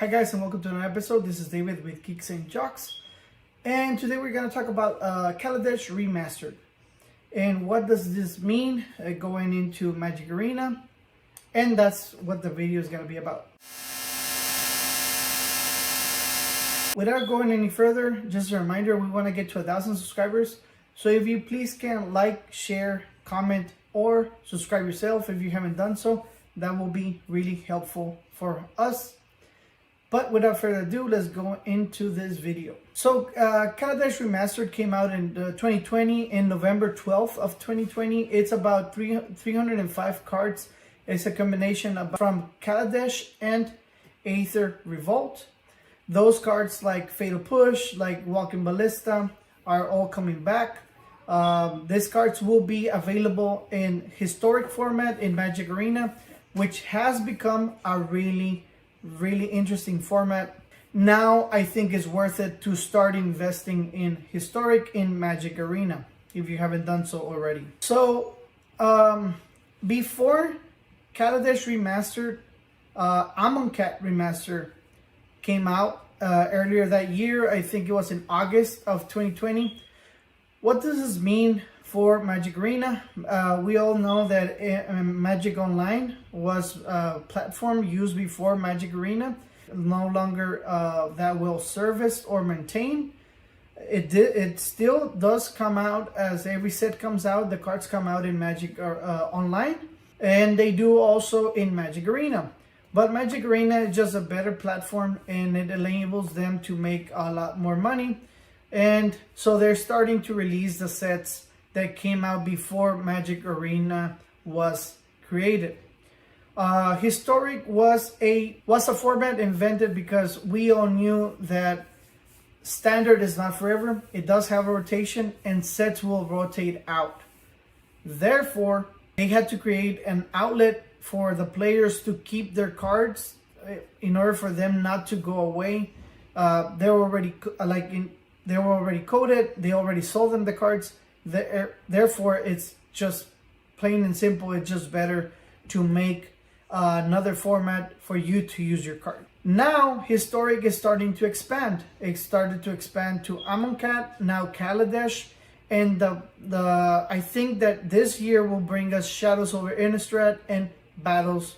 Hi guys, and welcome to another episode. This is David with Geeks and Jocks, and today we're going to talk about Kaladesh Remastered. And what does this mean going into Magic Arena? And that's what the video is going to be about. Without going any further, just a reminder, we want to get to 1,000 subscribers. So if you please can like, share, comment, or subscribe yourself if you haven't done so, that will be really helpful for us. But without further ado, let's go into this video. So Kaladesh Remastered came out in 2020, in November 12th of 2020. It's about 305 cards. It's a combination from Kaladesh and Aether Revolt. Those cards like Fatal Push, like Walking Ballista are all coming back. These cards will be available in historic format in Magic Arena, which has become a really interesting format. Now I think it's worth it to start investing in historic in Magic Arena if you haven't done so already. So before Kaladesh Remastered, Amonkhet Remastered came out earlier that year. I think it was in August of 2020. What does this mean for Magic Arena? We all know that Magic Online was a platform used before Magic Arena. No longer that will service or maintain. It still does come out as every set comes out. The cards come out in Magic Online, and they do also in Magic Arena. But Magic Arena is just a better platform, and it enables them to make a lot more money. And so they're starting to release the sets that came out before Magic Arena was created. Historic was a format invented because we all knew that standard is not forever. It does have a rotation, and sets will rotate out. Therefore, they had to create an outlet for the players to keep their cards in order for them not to go away. They were already coded. They already sold them the cards. Therefore, it's just plain and simple. It's just better to make another format for you to use your card. Now, Historic is starting to expand. It started to expand to Amonkhet, now Kaladesh, and I think that this year will bring us Shadows over Innistrad and Battles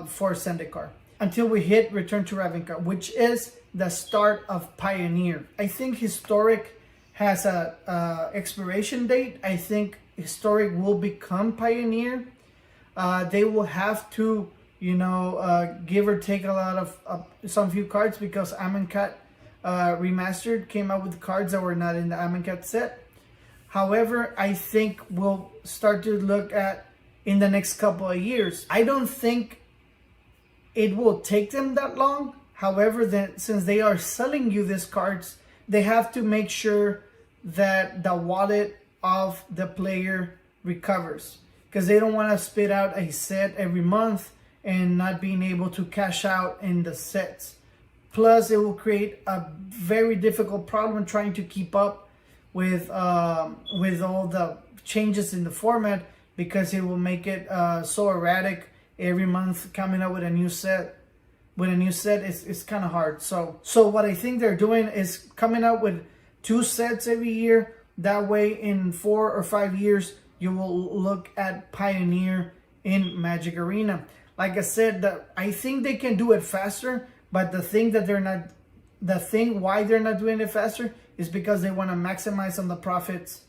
for Zendikar until we hit Return to Ravnica, which is the start of Pioneer. I think Historic has a expiration date. I think Historic will become Pioneer. They will have to, give or take a lot of some few cards, because Amonkhet Remastered came out with cards that were not in the Amonkhet set. However, I think we'll start to look at in the next couple of years. I don't think it will take them that long. However, since they are selling you these cards, they have to make sure that the wallet of the player recovers, because they don't want to spit out a set every month and not being able to cash out in the sets. Plus, it will create a very difficult problem trying to keep up with all the changes in the format, because it will make it so erratic every month coming up with a new set. With a new set, it's kind of hard. So what I think they're doing is coming out with 2 sets every year. That way, in 4 or 5 years, you will look at Pioneer in Magic Arena. Like I said, I think they can do it faster, but the thing why they're not doing it faster is because they want to maximize on the profits.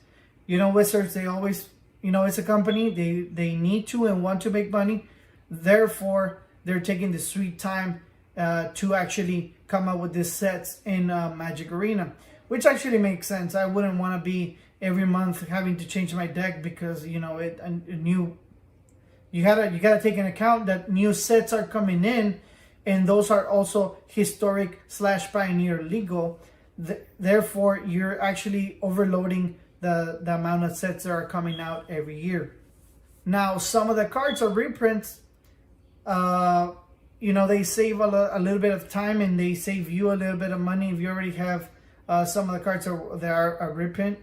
Wizards, they always, it's a company, they need to and want to make money. Therefore, they're taking the sweet time to actually come up with these sets in Magic Arena, which actually makes sense. I wouldn't want to be every month having to change my deck because you gotta take into account that new sets are coming in, and those are also historic / Pioneer legal. Therefore, you're actually overloading the amount of sets that are coming out every year. Now, some of the cards are reprints. They save a little bit of time, and they save you a little bit of money if you already have some of the cards that are a reprint.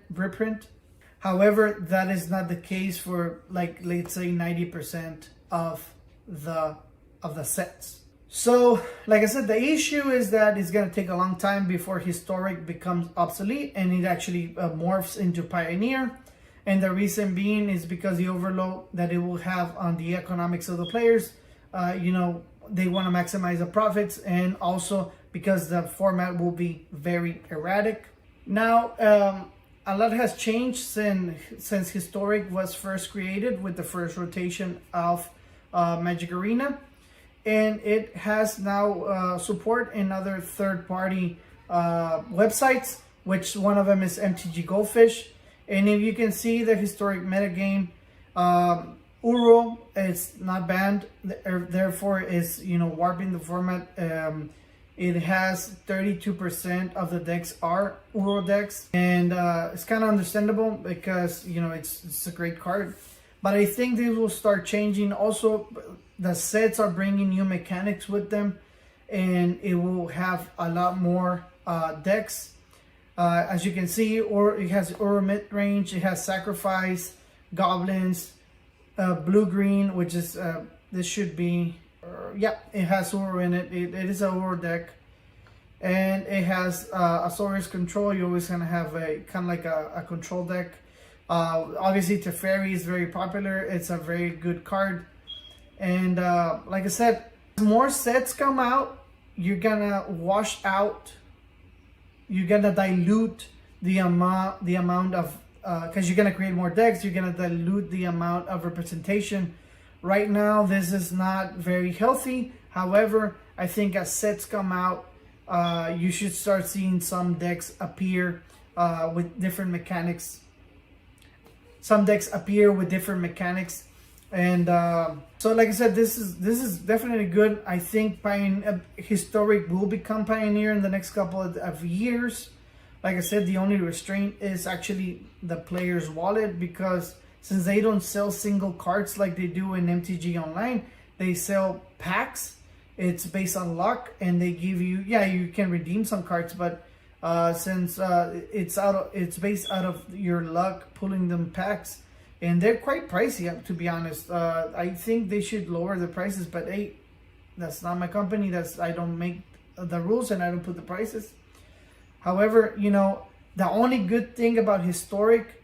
However, that is not the case for, like, let's say 90% of the sets. So, like I said, the issue is that it's going to take a long time before Historic becomes obsolete and it actually morphs into Pioneer. And the reason being is because the overload that it will have on the economics of the players, they want to maximize the profits, and also because the format will be very erratic. Now, a lot has changed since Historic was first created with the first rotation of Magic Arena. And it has now support in other third-party websites, which one of them is MTG Goldfish. And if you can see the Historic metagame, Uro is not banned, therefore is warping the format. It has 32% of the decks are Uro decks, and it's kind of understandable because it's a great card. But I think this will start changing. Also, the sets are bringing new mechanics with them, and it will have a lot more decks. As you can see, or it has Uro mid range, it has Sacrifice, Goblins, blue-green, which is this should be it has Uro in it. It is a Uro deck, and it has Azorius Control. You're always gonna have a kind of like a control deck. Obviously, Teferi is very popular. It's a very good card, and like I said, as more sets come out, you're gonna wash out. You're gonna dilute the amount of because you're gonna create more decks. You're gonna dilute the amount of representation. Right now, this is not very healthy. However, I think as sets come out, you should start seeing some decks appear with different mechanics. Some decks appear with different mechanics, and so like I said, this is definitely good. I think Historic will become Pioneer in the next couple of years. Like I said, the only restraint is actually the player's wallet, because since they don't sell single cards like they do in MTG Online, they sell packs. It's based on luck, and they give you, you can redeem some cards, but since it's based out of your luck pulling them packs, and they're quite pricey, to be honest. I think they should lower the prices, but hey, that's not my company. I don't make the rules and I don't put the prices. However, the only good thing about Historic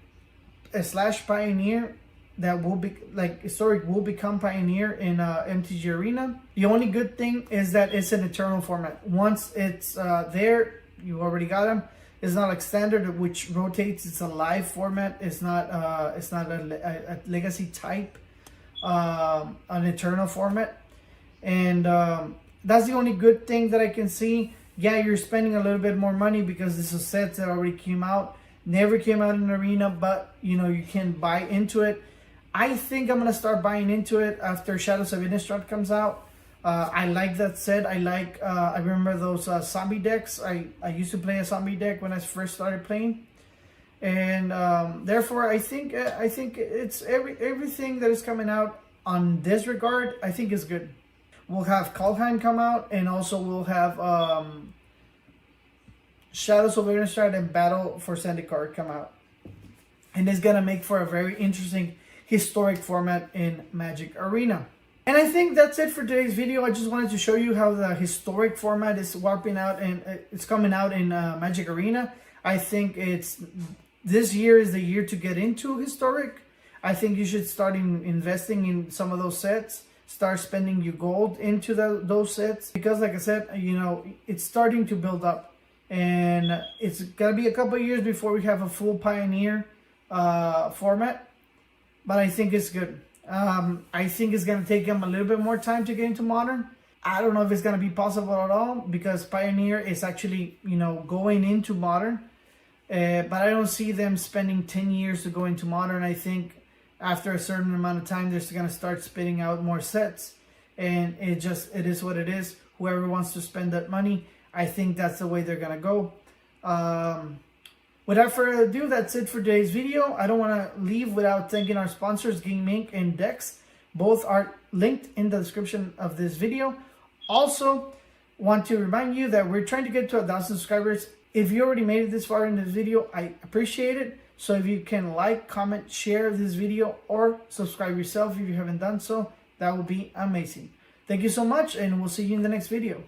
/ Pioneer that will be Historic will become Pioneer in MTG Arena. The only good thing is that it's an eternal format. Once it's there, you already got them. It's not like Standard, which rotates. It's a live format. It's not a legacy type, an eternal format, and that's the only good thing that I can see. Yeah, you're spending a little bit more money because this is sets that already came out, never came out in Arena, but you can buy into it. I think I'm gonna start buying into it after Shadows of Innistrad comes out. I like that set. I remember those zombie decks. I used to play a zombie deck when I first started playing, and therefore I think it's everything that is coming out on this regard, I think is good. We'll have Kaldheim come out, and also we'll have Shadows of Innistrad and Battle for Zendikar come out, and it's gonna make for a very interesting Historic format in Magic Arena. And I think that's it for today's video. I just wanted to show you how the Historic format is warping out, and it's coming out in Magic Arena. I think this year is the year to get into Historic. I think you should start investing in some of those sets. Start spending your gold into those sets, because like I said, it's starting to build up, and it's gonna be a couple of years before we have a full Pioneer format. But I think it's good. I think it's gonna take them a little bit more time to get into Modern. I don't know if it's gonna be possible at all, because Pioneer is actually going into Modern, but I don't see them spending 10 years to go into Modern. I think after a certain amount of time, they're going to start spitting out more sets, and it is what it is. Whoever wants to spend that money, I think that's the way they're going to go. Without further ado, that's it for today's video. I don't want to leave without thanking our sponsors, Game Inc. and Dex. Both are linked in the description of this video. Also, want to remind you that we're trying to get to 1,000 subscribers. If you already made it this far in this video, I appreciate it. So if you can like, comment, share this video, or subscribe yourself if you haven't done so, that would be amazing. Thank you so much, and we'll see you in the next video.